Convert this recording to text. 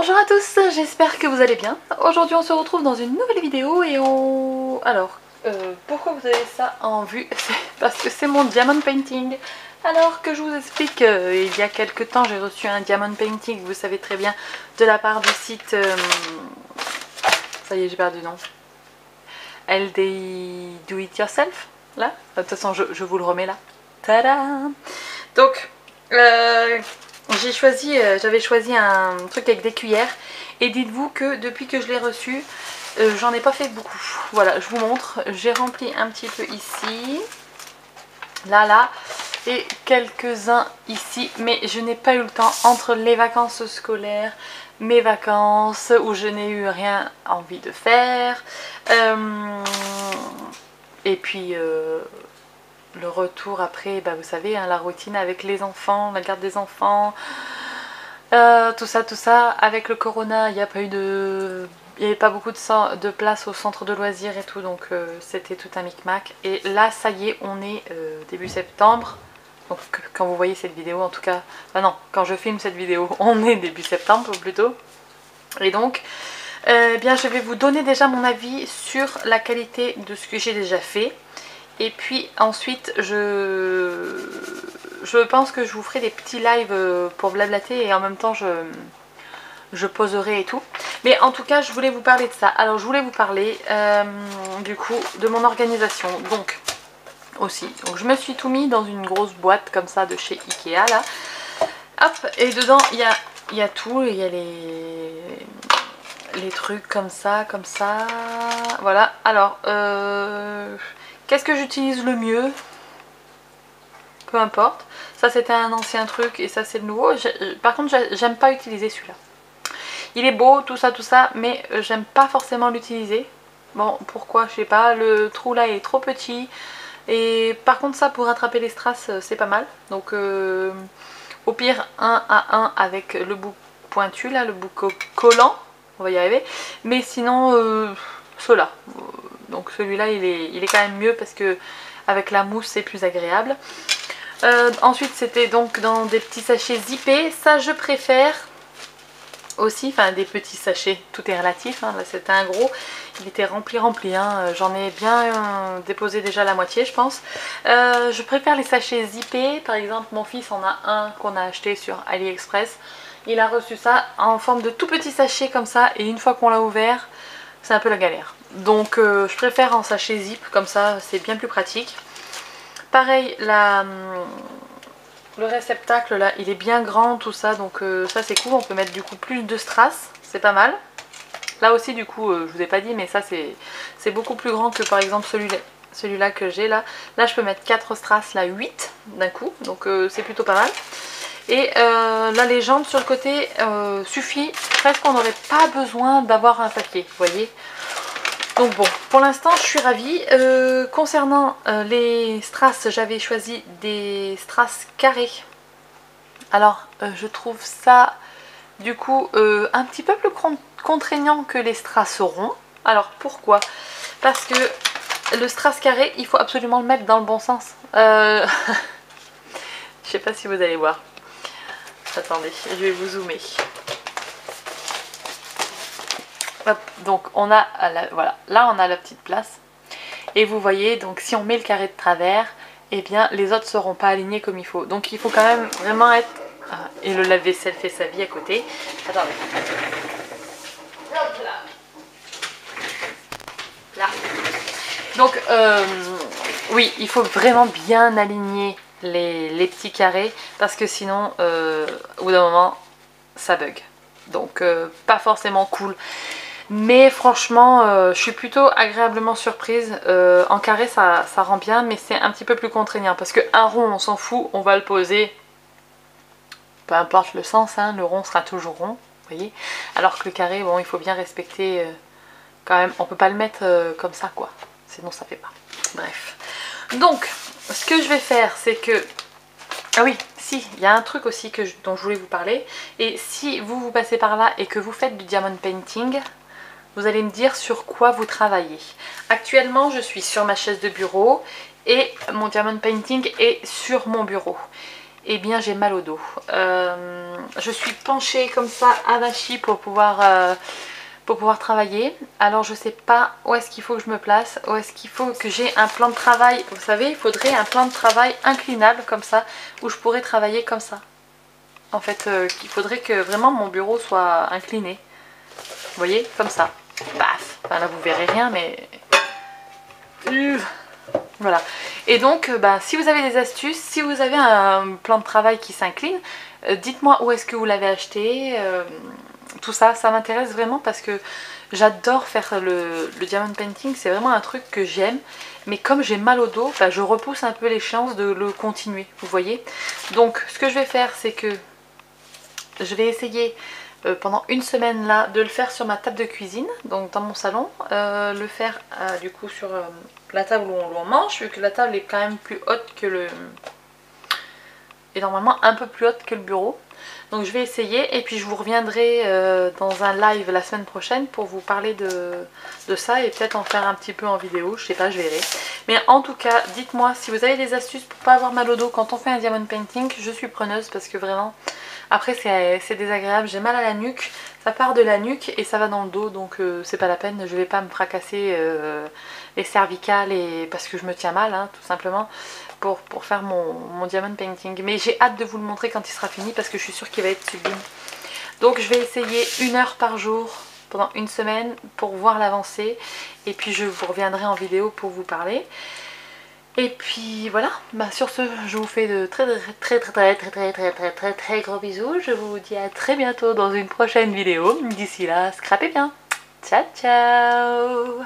Bonjour à tous, j'espère que vous allez bien. Aujourd'hui on se retrouve dans une nouvelle vidéo et on... Alors, pourquoi vous avez ça en vue? C'est parce que c'est mon diamond painting. Alors que je vous explique, il y a quelques temps j'ai reçu un diamond painting, vous savez très bien, de la part du site... Ça y est, j'ai perdu le nom. LDI Do It Yourself, là. De toute façon je vous le remets là. Tada! Donc... j'avais choisi un truc avec des cuillères et dites-vous que depuis que je l'ai reçu, j'en ai pas fait beaucoup. Voilà, je vous montre, j'ai rempli un petit peu ici, là, et quelques-uns ici, mais je n'ai pas eu le temps entre les vacances scolaires, mes vacances où je n'ai eu rien envie de faire, et puis... le retour après, bah vous savez, hein, la routine avec les enfants, la garde des enfants, tout ça. Avec le corona, il n'y a pas eu de... Il n'y avait pas beaucoup de place au centre de loisirs et tout, donc c'était tout un micmac. Et là, ça y est, on est début septembre. Donc quand vous voyez cette vidéo, en tout cas... Enfin non, quand je filme cette vidéo, on est début septembre plutôt. Et donc, bien je vais vous donner déjà mon avis sur la qualité de ce que j'ai déjà fait. Et puis ensuite je pense que je vous ferai des petits lives pour blablater et en même temps je poserai et tout. Mais en tout cas je voulais vous parler de ça. Alors je voulais vous parler du coup de mon organisation. Donc aussi, donc je me suis tout mis dans une grosse boîte comme ça de chez Ikea là. Hop, et dedans il y a tout, il y a les trucs comme ça, voilà. Alors qu'est-ce que j'utilise le mieux? Peu importe. Ça c'était un ancien truc et ça c'est le nouveau. Par contre j'aime pas utiliser celui-là. Il est beau, tout ça, mais j'aime pas forcément l'utiliser. Bon, pourquoi? Je sais pas. Le trou là est trop petit. Et par contre ça pour attraper les strass c'est pas mal. Donc au pire 1 à 1 avec le bout pointu là, le bout collant. On va y arriver. Mais sinon ceux-là. Donc celui-là il est quand même mieux parce que avec la mousse c'est plus agréable. Ensuite c'était donc dans des petits sachets zippés. Ça je préfère aussi, enfin des petits sachets, tout est relatif, hein. Là c'était un gros, il était rempli hein. J'en ai bien déposé déjà la moitié je pense. Je préfère les sachets zippés, par exemple mon fils en a un qu'on a acheté sur AliExpress. Il a reçu ça en forme de tout petit sachet comme ça et une fois qu'on l'a ouvert c'est un peu la galère. Donc je préfère en sachet zip, comme ça c'est bien plus pratique. Pareil, le réceptacle là, il est bien grand tout ça, donc ça c'est cool, on peut mettre du coup plus de strass, c'est pas mal. Là aussi du coup, je vous ai pas dit, mais ça c'est beaucoup plus grand que par exemple celui-là que j'ai là. Là je peux mettre 4 strass, là 8 d'un coup, donc c'est plutôt pas mal. Et la légende sur le côté suffit, presque on n'aurait pas besoin d'avoir un papier, vous voyez. Donc bon, pour l'instant je suis ravie. Concernant les strass, j'avais choisi des strass carrés. Alors je trouve ça du coup un petit peu plus contraignant que les strass ronds. Alors pourquoi? Parce que le strass carré, il faut absolument le mettre dans le bon sens. Je sais pas si vous allez voir. Attendez, je vais vous zoomer. Hop, donc on a, voilà, là on a la petite place. Et vous voyez, donc si on met le carré de travers, eh bien les autres ne seront pas alignés comme il faut. Donc il faut quand même vraiment être... Ah, et le lave-vaisselle fait sa vie à côté. Attendez. Hop là. Là. Donc oui, il faut vraiment bien aligner les petits carrés parce que sinon au bout d'un moment ça bug, donc pas forcément cool. Mais franchement je suis plutôt agréablement surprise. En carré ça rend bien, mais c'est un petit peu plus contraignant parce que un rond on s'en fout, on va le poser peu importe le sens, hein, le rond sera toujours rond, vous voyez, alors que le carré, bon, il faut bien respecter quand même, on peut pas le mettre comme ça quoi, sinon ça fait pas. Bref, donc ce que je vais faire c'est que, ah oui, si, il y a un truc aussi dont je voulais vous parler. Et si vous passez par là et que vous faites du diamond painting, vous allez me dire sur quoi vous travaillez. Actuellement je suis sur ma chaise de bureau et mon diamond painting est sur mon bureau. eh bien j'ai mal au dos. Je suis penchée comme ça, avachie pour pouvoir travailler. Alors je sais pas où est-ce qu'il faut que je me place, où est-ce qu'il faut que j'ai un plan de travail. Vous savez, il faudrait un plan de travail inclinable comme ça, où je pourrais travailler comme ça. En fait, il faudrait que vraiment mon bureau soit incliné. Vous voyez, comme ça. Paf. Enfin là vous verrez rien, mais... Voilà. Et donc, si vous avez des astuces, si vous avez un plan de travail qui s'incline, dites-moi où est-ce que vous l'avez acheté. Tout ça, ça m'intéresse vraiment parce que j'adore faire le diamond painting. C'est vraiment un truc que j'aime. Mais comme j'ai mal au dos, je repousse un peu les chances de le continuer. Vous voyez. Donc, ce que je vais faire, c'est que je vais essayer pendant une semaine là de le faire sur ma table de cuisine, donc dans mon salon, le faire du coup sur la table où on mange, vu que la table est quand même plus haute que le... est normalement un peu plus haute que le bureau. Donc je vais essayer et puis je vous reviendrai dans un live la semaine prochaine pour vous parler de ça et peut-être en faire un petit peu en vidéo, je sais pas, je verrai. Mais en tout cas, dites-moi si vous avez des astuces pour pas avoir mal au dos quand on fait un diamond painting, je suis preneuse parce que vraiment... Après c'est désagréable, j'ai mal à la nuque, ça part de la nuque et ça va dans le dos, donc c'est pas la peine, je vais pas me fracasser les cervicales parce que je me tiens mal, hein, tout simplement, pour faire mon diamond painting. Mais j'ai hâte de vous le montrer quand il sera fini parce que je suis sûre qu'il va être sublime. Donc je vais essayer 1 heure par jour pendant une semaine pour voir l'avancée et puis je vous reviendrai en vidéo pour vous parler. Et puis voilà, sur ce, je vous fais de très gros bisous. Je vous dis à très bientôt dans une prochaine vidéo. D'ici là, scrapez bien. Ciao ciao.